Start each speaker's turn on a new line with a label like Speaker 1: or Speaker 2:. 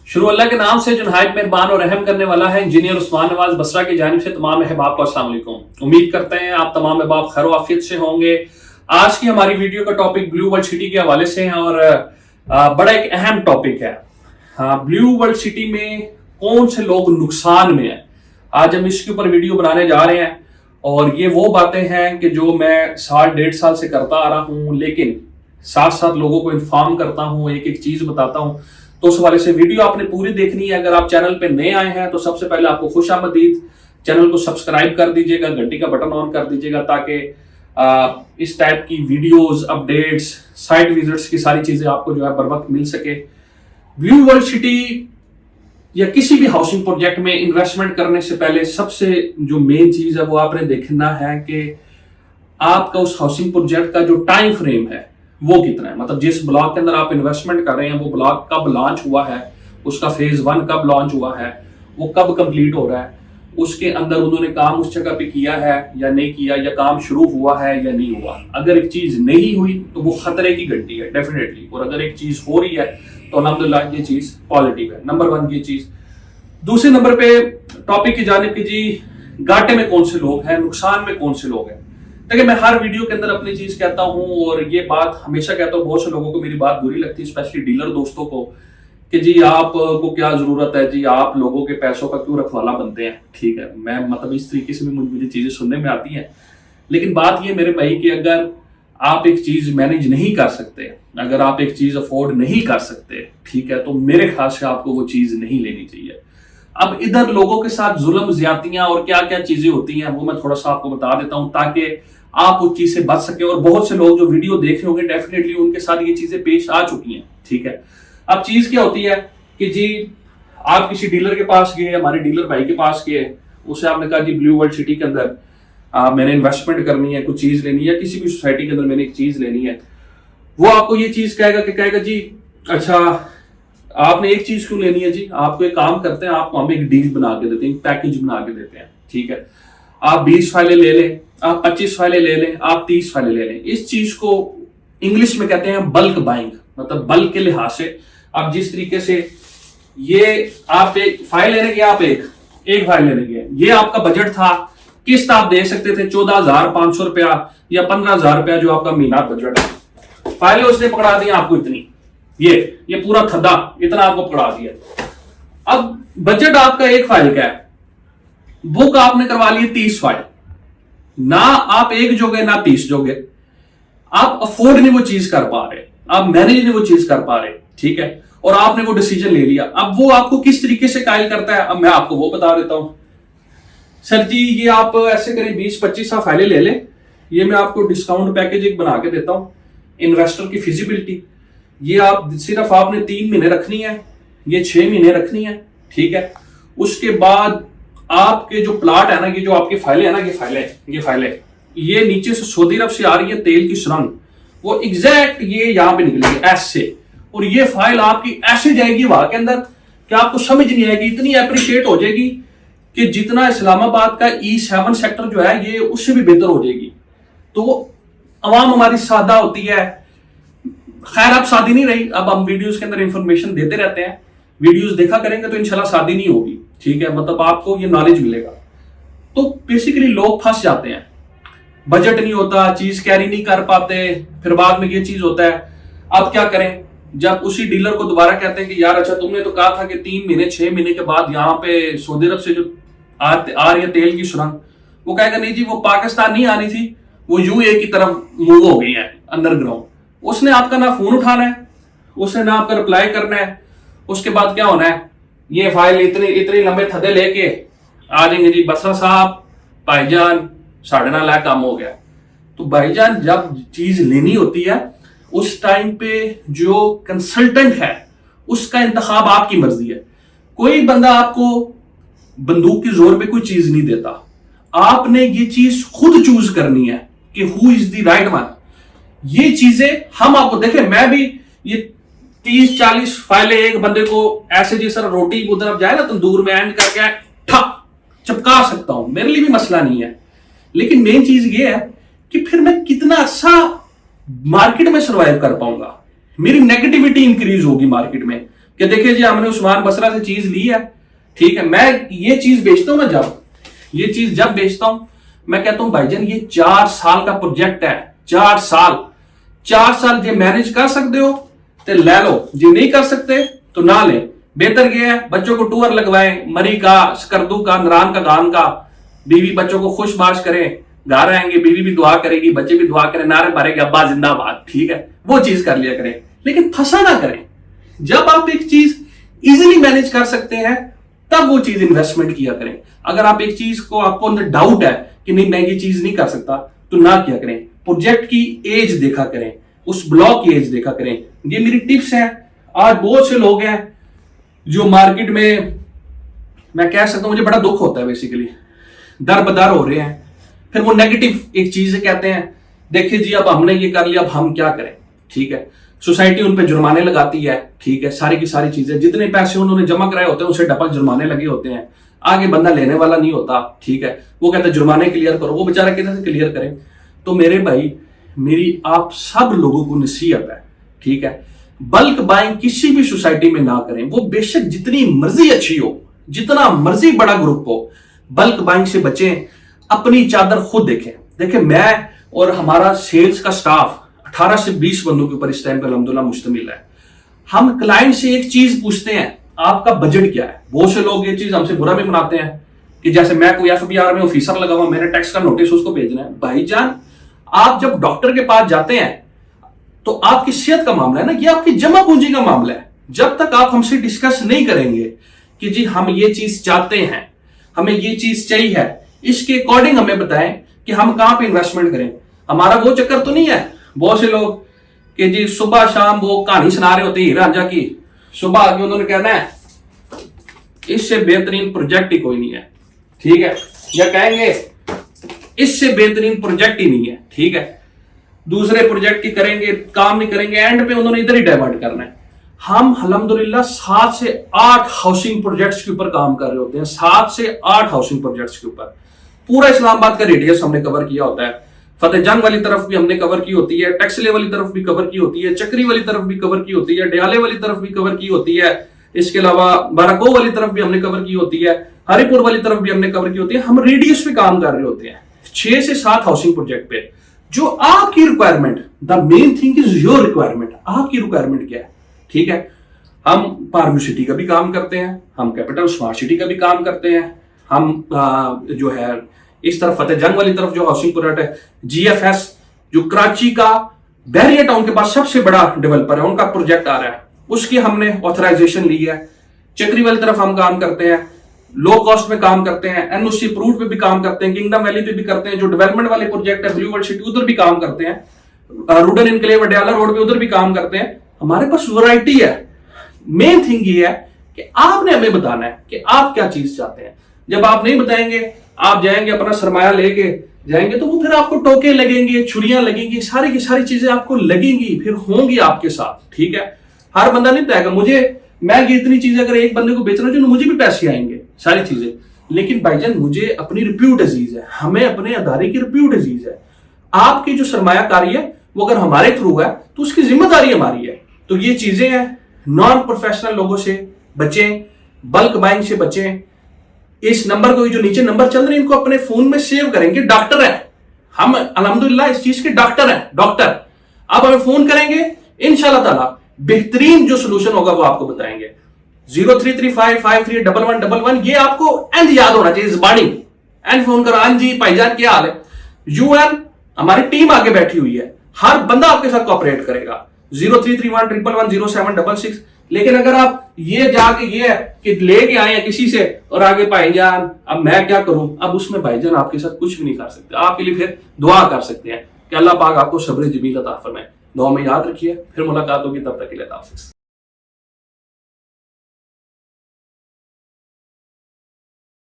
Speaker 1: شروع اللہ کے نام سے جو نہایت مہربان اور رحم کرنے والا ہے. انجینئر عثمان نواز بصرہ کی جانب سے تمام احباب کو السلام علیکم. امید کرتے ہیں آپ تمام احباب خیر و عافیت سے ہوں گے. آج کی ہماری ویڈیو کا ٹاپک بلیو ورلڈ سٹی کے حوالے سے ہے اور بڑا ایک اہم ٹاپک ہے. بلیو ورلڈ سٹی میں کون سے لوگ نقصان میں ہیں, آج ہم اس کے اوپر ویڈیو بنانے جا رہے ہیں. اور یہ وہ باتیں ہیں کہ جو میں سال ڈیڑھ سال سے کرتا آ رہا ہوں, لیکن ساتھ ساتھ لوگوں کو انفارم کرتا ہوں, ایک ایک چیز بتاتا ہوں. تو اس حوالے سے ویڈیو آپ نے پوری دیکھنی ہے. اگر آپ چینل پہ نئے آئے ہیں تو سب سے پہلے آپ کو خوش آمدید. چینل کو سبسکرائب کر دیجیے گا, گھنٹی کا بٹن آن کر دیجیے گا تاکہ اس ٹائپ کی ویڈیوز, اپڈیٹس, سائٹ وزٹس کی ساری چیزیں آپ کو جو ہے بر وقت مل سکے. بلیو ورلڈ سٹی یا کسی بھی ہاؤسنگ پروجیکٹ میں انویسٹمنٹ کرنے سے پہلے سب سے جو مین چیز ہے وہ آپ نے دیکھنا ہے کہ آپ کا اس ہاؤسنگ پروجیکٹ کا جو ٹائم فریم ہے وہ کتنا ہے. مطلب جس بلاک کے اندر آپ انویسٹمنٹ کر رہے ہیں وہ بلاک کب لانچ ہوا ہے, اس کا فیز 1 کب لانچ ہوا ہے, وہ کب کمپلیٹ ہو رہا ہے, اس کے اندر انہوں نے کام اس جگہ پہ کیا ہے یا نہیں کیا, یا کام شروع ہوا ہے یا نہیں ہوا. اگر ایک چیز نہیں ہوئی تو وہ خطرے کی گھنٹی ہے ڈیفینیٹلی, اور اگر ایک چیز ہو رہی ہے تو الحمدللہ یہ چیز پازیٹیو ہے. نمبر 1 یہ چیز. دوسرے نمبر پہ ٹاپک کی جانب کہ جی گھاٹے میں کون سے لوگ ہیں, نقصان میں کون سے لوگ ہیں. دیکھیں میں ہر ویڈیو کے اندر اپنی چیز کہتا ہوں اور یہ بات ہمیشہ کہتا ہوں, بہت سے لوگوں کو میری بات بری لگتی ہے, اسپیشلی ڈیلر دوستوں کو, کہ جی آپ کو کیا ضرورت ہے, جی آپ لوگوں کے پیسوں کا کیوں رکھوالا بنتے ہیں. ٹھیک ہے, میں مطلب اس طریقے سے بھی مجھے چیزیں سننے میں آتی ہیں, لیکن بات یہ میرے بھائی کہ اگر آپ ایک چیز مینیج نہیں کر سکتے, اگر آپ ایک چیز افورڈ نہیں کر سکتے, ٹھیک ہے, تو میرے خیال سے آپ کو وہ چیز نہیں لینی چاہیے. اب ادھر لوگوں کے ساتھ ظلم, زیادتیاں اور کیا کیا چیزیں ہوتی ہیں وہ میں تھوڑا سا آپ کو بتا دیتا ہوں تاکہ آپ اس چیز سے بچ سکیں. اور بہت سے لوگ جو ویڈیو دیکھ رہے ہوں گے ڈیفینیٹلی ان کے ساتھ یہ چیزیں پیش آ چکی ہیں. ٹھیک ہے, اب چیز کیا ہوتی ہے کہ جی آپ کسی ڈیلر کے پاس گئے, ہمارے ڈیلر بھائی کے پاس گئے, اسے آپ نے کہا جی بلیو ورلڈ سٹی کے اندر میں نے انویسٹمنٹ کرنی ہے, کچھ چیز لینی ہے, کسی بھی سوسائٹی کے اندر میں نے ایک چیز لینی ہے. وہ آپ کو یہ چیز کہے گا جی اچھا آپ نے ایک چیز کیوں لینی ہے, جی آپ کو ایک کام کرتے ہیں, آپ کو ہم ایک ڈیل بنا کے دیتے ہیں, ایک پیکج بنا کے دیتے ہیں. ٹھیک ہے, آپ 20 فائلیں لے لیں, آپ 25 فائلیں لے لیں, آپ 30 فائلیں لے لیں. اس چیز کو انگلش میں کہتے ہیں بلک بائنگ, مطلب بلک کے لحاظ سے. آپ جس طریقے سے یہ آپ ایک فائل لینے گے, آپ ایک فائل لینے گے, یہ آپ کا بجٹ تھا, قسط آپ دے سکتے تھے 14,500 روپیہ یا 15,000 روپیہ جو آپ کا مہینہ بجٹ ہے. فائلیں اس نے پکڑا دی آپ کو اتنی, یہ پورا تھدا اتنا آپ کو پکڑا دیا. اب بجٹ آپ کا ایک فائل کا ہے, بک آپ نے کروا لی 30 فائل, نہ آپ ایک جو گے نہ 30 جو گے, آپ افورڈ نہیں وہ چیز کر پا رہے, آپ مینیج نہیں وہ چیز کر پا رہے. ٹھیک ہے, اور آپ نے وہ ڈیسیجن لے لیا. اب وہ آپ کو کس طریقے سے قائل کرتا ہے, اب میں آپ کو وہ بتا دیتا ہوں. سر جی یہ آپ ایسے کریں 20-25 فائلیں لے لیں, یہ میں آپ کو ڈسکاؤنٹ پیکج ایک بنا کے دیتا ہوں, انویسٹر کی فیزیبلٹی, یہ آپ صرف آپ نے 3 مہینے رکھنی ہے, یہ 6 مہینے رکھنی ہے. ٹھیک ہے, اس کے بعد آپ کے جو پلاٹ ہے نا, یہ جو آپ کی فائلیں ہیں نا, یہ فائلیں یہ نیچے سے سعودی عرب سے آ رہی ہے تیل کی سرنگ, وہ ایگزیکٹ یہ یہاں پہ نکلے گی ایسے, اور یہ فائل آپ کی ایسے جائے گی وہاں کے اندر کہ آپ کو سمجھ نہیں آئے گی, اتنی اپریشیٹ ہو جائے گی کہ جتنا اسلام آباد کا E7 سیکٹر جو ہے یہ اس سے بھی بہتر ہو جائے گی. تو عوام ہماری سادہ ہوتی ہے, خیر اب شادی نہیں رہی, اب ہم ویڈیوز کے اندر انفارمیشن دیتے رہتے ہیں, ویڈیوز دیکھا کریں گے تو انشاءاللہ شادی نہیں ہوگی. ٹھیک ہے, مطلب آپ کو یہ نالج ملے گا. تو بیسیکلی لوگ پھنس جاتے ہیں, بجٹ نہیں ہوتا, چیز کیری نہیں کر پاتے, پھر بعد میں یہ چیز ہوتا ہے. اب کیا کریں, جب اسی ڈیلر کو دوبارہ کہتے ہیں کہ یار اچھا تم نے تو کہا تھا کہ 3 مہینے 6 مہینے کے بعد یہاں پہ سعودی عرب سے جو آ رہی ہے تیل کی سرنگ, وہ کہے گا نہیں جی وہ پاکستان نہیں آنی تھی, وہ UAE کی طرف موو ہو گئی ہے انڈر گراؤنڈ. اس نے آپ کا نہ فون اٹھانا ہے, اس نے نہ آپ کا رپلائی کرنا ہے. اس کے بعد کیا ہونا ہے, یہ فائل اتنے لمبے تھدے لے کے آ جائیں گے, جی بصرہ صاحب بھائی جان 9.5 لاکھ کام ہو گیا. تو بھائی جان جب چیز لینی ہوتی ہے اس ٹائم پہ جو کنسلٹنٹ ہے اس کا انتخاب آپ کی مرضی ہے. کوئی بندہ آپ کو بندوق کی زور پہ کوئی چیز نہیں دیتا, آپ نے یہ چیز خود چوز کرنی ہے کہ who is the right one. یہ چیزیں ہم آپ کو دیکھیں, میں بھی یہ 30-40 فائلیں ایک بندے کو ایسے جیسا روٹی ادھر اب جائے نا تندور میں اینڈ کر کے چپکا سکتا ہوں, میرے لیے بھی مسئلہ نہیں ہے. لیکن مین چیز یہ ہے کہ پھر میں کتنا اچھا مارکیٹ میں سروائیو کر پاؤں گا, میری نیگیٹیوٹی انکریز ہوگی مارکیٹ میں, کہ دیکھیں جی ہم نے عثمان بصرہ سے چیز لی ہے، ٹھیک ہے، میں یہ چیز بیچتا ہوں نا، جب بیچتا ہوں میں کہتا ہوں بھائی جان یہ 4 سال کا پروجیکٹ ہے، 4 سال جی مینج کر سکتے ہو تو لے لو، جی نہیں کر سکتے تو نہ لیں۔ بہتر یہ ہے بچوں کو ٹور لگوائیں، مری کا، سکردو کا، نران کا، گان کا، بیوی بچوں کو خوش باش کریں، گھر آئیں گے بیوی بھی دعا کرے گی، بچے بھی دعا کریں، نعرے مارے گے ابا زندہ باد، ٹھیک ہے، وہ چیز کر لیا کریں، لیکن پھنسا نہ کریں۔ جب آپ ایک چیز ایزیلی مینج کر سکتے ہیں تب وہ چیز انویسٹمنٹ کیا کریں۔ اگر آپ ایک چیز کو آپ کو اندر ڈاؤٹ ہے کہ نہیں میں یہ چیز نہیں کر سکتا تو نہ کیا کریں۔ پروجیکٹ کی ایج دیکھا کریں، اس بلاک کی ایج دیکھا کریں۔ یہ میری ٹپس ہیں۔ آج بہت سے لوگ ہیں جو مارکیٹ میں کہہ سکتا ہوں مجھے بڑا دکھ ہوتا ہے، بیسیکلی در بدر ہو رہے ہیں، پھر وہ نیگیٹو ایک چیز کہتے ہیں، دیکھیں جی اب ہم نے یہ کر لیا اب ہم کیا کریں، ٹھیک ہے، سوسائٹی ان پہ جرمانے لگاتی ہے، ٹھیک ہے، ساری کی ساری چیزیں جتنے پیسے انہوں نے جمع کرائے ہوتے ہیں اسے ڈبل جرمانے لگے ہوتے ہیں، آگے بندہ لینے والا نہیں ہوتا، ٹھیک ہے، وہ کہتے ہیں جرمانے کلیئر کرو، وہ بیچارہ کیسے سے کلیئر کریں۔ تو میرے بھائی میری آپ سب لوگوں کو نصیحت ہے، ٹھیک ہے، بلک بائنگ کسی بھی سوسائٹی میں نہ کریں، وہ بے شک جتنی مرضی اچھی ہو، جتنا مرضی بڑا گروپ ہو، بلک بائنگ سے بچیں، اپنی چادر خود دیکھیں میں اور ہمارا سیلز کا سٹاف 18 سے 20 بندوں کے اوپر اس ٹائم پہ الحمدللہ مشتمل ہے۔ ہم کلائنٹ سے ایک چیز پوچھتے ہیں آپ کا بجٹ کیا ہے؟ بہت سے لوگ یہ چیز ہم سے برا بھی مناتے ہیں کہ جیسے میں کوئی FBR میں آفیسر لگا ہوا، میں نے ٹیکس کا نوٹس اس کو بھیجنا ہے۔ بھائی جان آپ جب ڈاکٹر کے پاس جاتے ہیں تو آپ کی صحت کا معاملہ ہے نا، یہ آپ کی جمع پونجی کا معاملہ ہے۔ جب تک آپ ہم سے ڈسکس نہیں کریں گے کہ جی ہم یہ چیز چاہتے ہیں، ہمیں یہ چیز چاہیے، اس کے اکارڈنگ ہمیں بتائیں کہ ہم کہاں پہ انویسٹمنٹ کریں۔ ہمارا وہ چکر تو نہیں ہے بہت سے لوگ کہ جی صبح شام وہ کہانی سنا رہے ہوتے ہیں ہیرا رانجھا کی، صبح آگے انہوں نے کہنا ہے اس سے بہترین پروجیکٹ ہی کوئی نہیں ہے، ٹھیک ہے، یا کہیں گے اس سے بہترین پروجیکٹ ہی نہیں ہے، ٹھیک ہے، دوسرے پروجیکٹ کی کریں گے، کام نہیں کریں گے، اینڈ پہ انہوں نے ادھر ہی ڈائیورٹ کرنا ہے۔ ہم الحمدللہ 7 سے 8 ہاؤسنگ پروجیکٹس کے اوپر کام کر رہے ہوتے ہیں، 7 سے 8 ہاؤسنگ پروجیکٹس کے اوپر، پورا اسلام آباد کا ریڈیس ہم نے کور کیا ہوتا ہے، فتح جنگ والی طرف بھی ہم نے کور کی ہوتی ہے، ٹیکسلے والی طرف بھی کور کی ہوتی ہے، چکری والی طرف بھی کور کی ہوتی ہے، ڈیالے والی طرف بھی کور کی ہوتی ہے، اس کے علاوہ باراکو والی طرف بھی ہم نے کور کی ہوتی ہے، ہری پور والی طرف بھی ہم نے کور کی ہوتی ہے۔ ہم ریڈیس پہ کام کر رہے ہوتے ہیں 6 سے 7 ہاؤسنگ پروجیکٹ پہ، جو آپ کی requirement, the main thing is your requirement, آپ کی ریکوائرمنٹ کیا ہے، ٹھیک ہے۔ ہم پاروی سٹی کا بھی کام کرتے ہیں، ہم کیپٹل اسمارٹ سٹی کا بھی کام کرتے ہیں، ہم جو ہے اس طرف فتح جنگ والی طرف جو ہاؤسنگ پروجیکٹ ہے، GFS جو کراچی کا بحریہ ٹاؤن کے پاس سب سے بڑا ڈیولپر ہے، ان کا پروجیکٹ آ رہا ہے، اس کی ہم نے آتھرائزیشن لی ہے۔ چکری والی طرف ہم کام کرتے ہیں، لو کاسٹ میں کام کرتے ہیں، NOC اپرووڈ پہ بھی کام کرتے ہیں، کنگڈم ویلی پہ بھی کرتے ہیں، جو ڈیولپمنٹ والے پروجیکٹ ہے بلیو ورلڈ سٹی ادھر بھی کام کرتے ہیں، روڈن انکلیو ڈیالر روڈ پہ ادھر بھی کام کرتے ہیں۔ ہمارے پاس ورائٹی ہے۔ مین تھنگ یہ ہے کہ آپ نے ہمیں بتانا ہے کہ آپ کیا چیز چاہتے ہیں۔ جب آپ نہیں بتائیں گے، آپ جائیں گے اپنا سرمایہ لے کے جائیں گے تو وہ پھر آپ کو ٹوکے لگیں گے، چھریاں لگیں گی، ساری کی ساری چیزیں آپ کو لگیں گی، پھر ہوں گی آپ کے ساتھ، ٹھیک ہے۔ ہر بندہ نہیں بتائے گا میں یہ اتنی چیزیں اگر ایک بندے کو بیچنا چاہوں مجھے بھی پیسے آئیں گے، ساری چیزیں، لیکن بھائی جان مجھے اپنی ریپیوٹ عزیز ہے، ہمیں اپنے ادارے کی ریپیوٹ عزیز ہے۔ آپ کی جو سرمایہ کاری ہے وہ اگر ہمارے تھرو ہے تو اس کی ذمہ داری ہماری ہے۔ تو یہ چیزیں ہیں، نان پروفیشنل لوگوں سے بچیں، بلک بائنگ سے بچیں۔ اس نمبر کو جو نیچے نمبر چل رہے ہیں ان کو اپنے فون میں سیو کریں گے، ڈاکٹر ہیں ہم، الحمدللہ اس چیز کے ڈاکٹر ہیں، ڈاکٹر آپ ہمیں فون کریں گے انشاءاللہ تعالی بہترین جو سلوشن ہوگا وہ آپ کو بتائیں گے۔ 0335531111 یہ آپ کو اینڈ یاد ہونا چاہیے، زبانی اینڈ فون کرو، ہاں جی بھائی جان کیا حال ہے، UN ہماری ٹیم آگے بیٹھی ہوئی ہے، ہر بندہ آپ کے ساتھ کوآپریٹ کرے گا۔ 0331110766۔ لیکن اگر آپ یہ جا کے یہ کہ لے کے آئے ہیں کسی سے اور آگے بھائی جان اب میں کیا کروں، اب اس میں بھائی جان آپ کے ساتھ کچھ بھی نہیں کر سکتے۔ آپ کے لیے پھر دعا کر سکتے ہیں کہ اللہ پاک آپ کو صبر جمیل عطا فرمائے۔ دعا میں یاد رکھیے، پھر ملاقات ہوگی، تب تک کے لیے اللہ حافظ۔